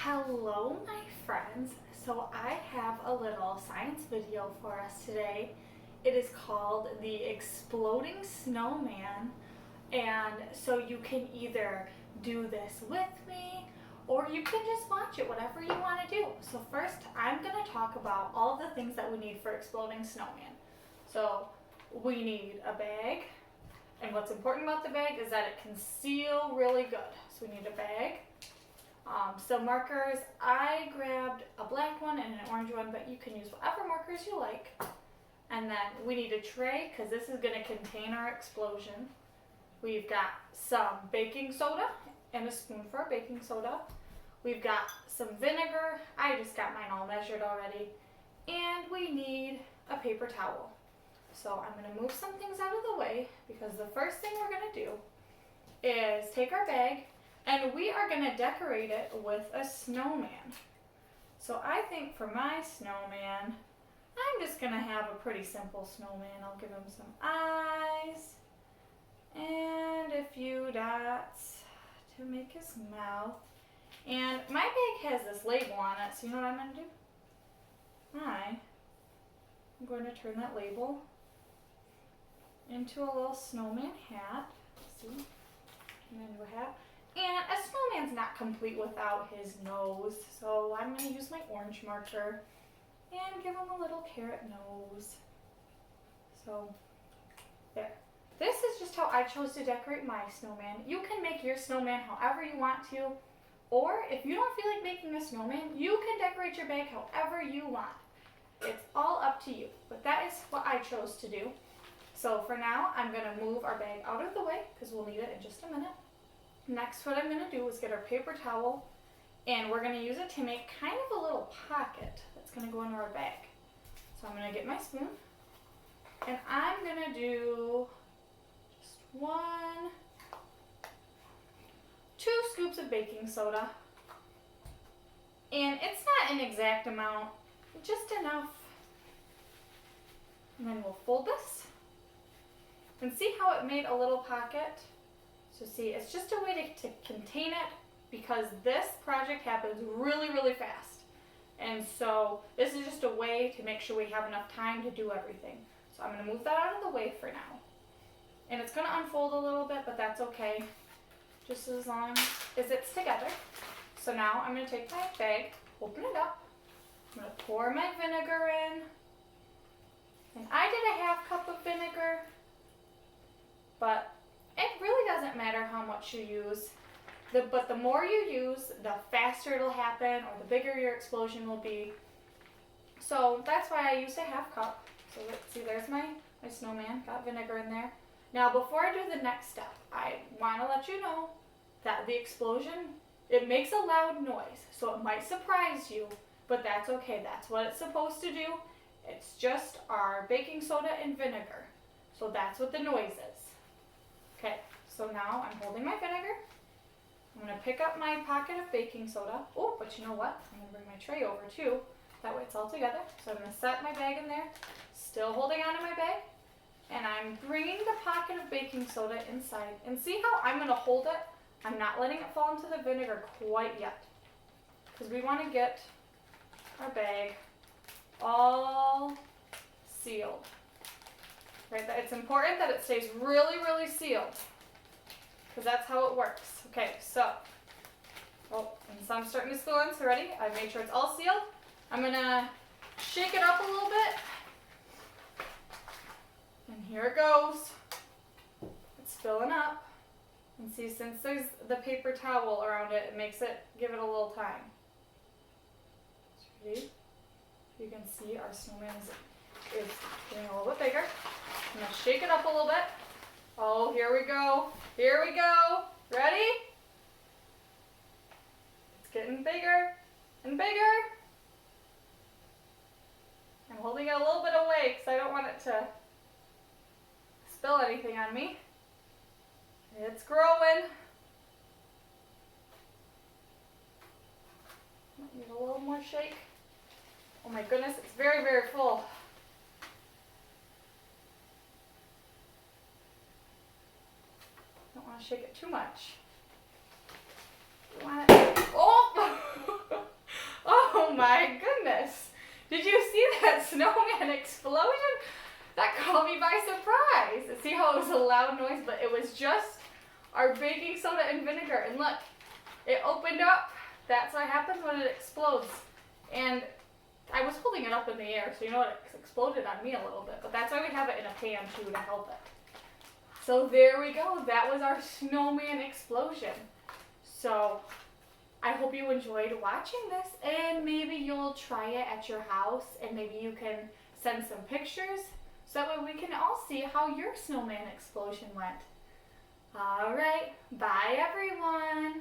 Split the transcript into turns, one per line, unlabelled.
Hello my friends, so I have a little science video for us today. It is called the Exploding Snowman, and so you can either do this with me or you can just watch it, whatever you want to do. So first I'm going to talk about all the things that we need for Exploding Snowman. So we need a bag, and what's important about the bag is that it can seal really good. So we need a bag. Some markers. I grabbed a black one and an orange one, but you can use whatever markers you like. And then we need a tray because this is going to contain our explosion. We've got some baking soda and a spoon for our baking soda. We've got some vinegar. I just got mine all measured already. And we need a paper towel. So I'm going to move some things out of the way because the first thing we're going to do is take our bag and we are going to decorate it with a snowman. So I think for my snowman, I'm just going to have a pretty simple snowman. I'll give him some eyes and a few dots to make his mouth. And my bag has this label on it, so you know what I'm going to do? I'm going to turn that label into a little snowman hat. See? And into a hat. And a snowman's not complete without his nose, so I'm going to use my orange marker and give him a little carrot nose. So, there. This is just how I chose to decorate my snowman. You can make your snowman however you want to, or if you don't feel like making a snowman, you can decorate your bag however you want. It's all up to you, but that is what I chose to do. So for now, I'm going to move our bag out of the way because we'll need it in just a minute. Next, what I'm going to do is get our paper towel, and we're going to use it to make kind of a little pocket that's going to go into our bag. So I'm going to get my spoon, and I'm going to do just 2 scoops of baking soda. And it's not an exact amount, just enough. And then we'll fold this. And see how it made a little pocket? So see, it's just a way to contain it because this project happens really, really fast. And so this is just a way to make sure we have enough time to do everything. So I'm going to move that out of the way for now. And it's going to unfold a little bit, but that's okay. Just as long as it's together. So now I'm going to take my bag, open it up. I'm going to pour my vinegar in. And I did a half cup of vinegar, but it really doesn't matter how much you use. But the more you use, the faster it'll happen or the bigger your explosion will be. So that's why I used a half cup. So let's see, there's my snowman, got vinegar in there. Now before I do the next step, I want to let you know that the explosion, it makes a loud noise. So it might surprise you, but that's okay. That's what it's supposed to do. It's just our baking soda and vinegar. So that's what the noise is. Okay, so now I'm holding my vinegar. I'm going to pick up my pocket of baking soda. Oh, but you know what? I'm going to bring my tray over too. That way it's all together. So I'm going to set my bag in there, still holding onto my bag. And I'm bringing the pocket of baking soda inside. And see how I'm going to hold it? I'm not letting it fall into the vinegar quite yet. Because we want to get our bag all sealed. Right? It's important that it stays really, really sealed. Because that's how it works. Okay, so, and some starting to spill in, so ready? I've made sure it's all sealed. I'm going to shake it up a little bit. And here it goes. It's filling up. And see, since there's the paper towel around it, it makes it, give it a little time. Ready? You can see our snowman is getting a little bit bigger. I'm going to shake it up a little bit. Oh, here we go. Here we go. Ready? It's getting bigger and bigger. I'm holding it a little bit away because I don't want it to spill anything on me. It's growing. Might need a little more shake. Oh my goodness, it's very, very full. Don't want to shake it too much. You want it? Oh! see how it was a loud noise, but it was just our baking soda and vinegar. And look, it opened up. That's what happens when it explodes. And I was holding it up in the air, so you know it exploded on me a little bit. But that's why we have it in a pan too to help it. So there we go. That was our snowman explosion. So I hope you enjoyed watching this, and maybe you'll try it at your house, and maybe you can send some pictures so that way we can all see how your snowman explosion went. All right, bye everyone.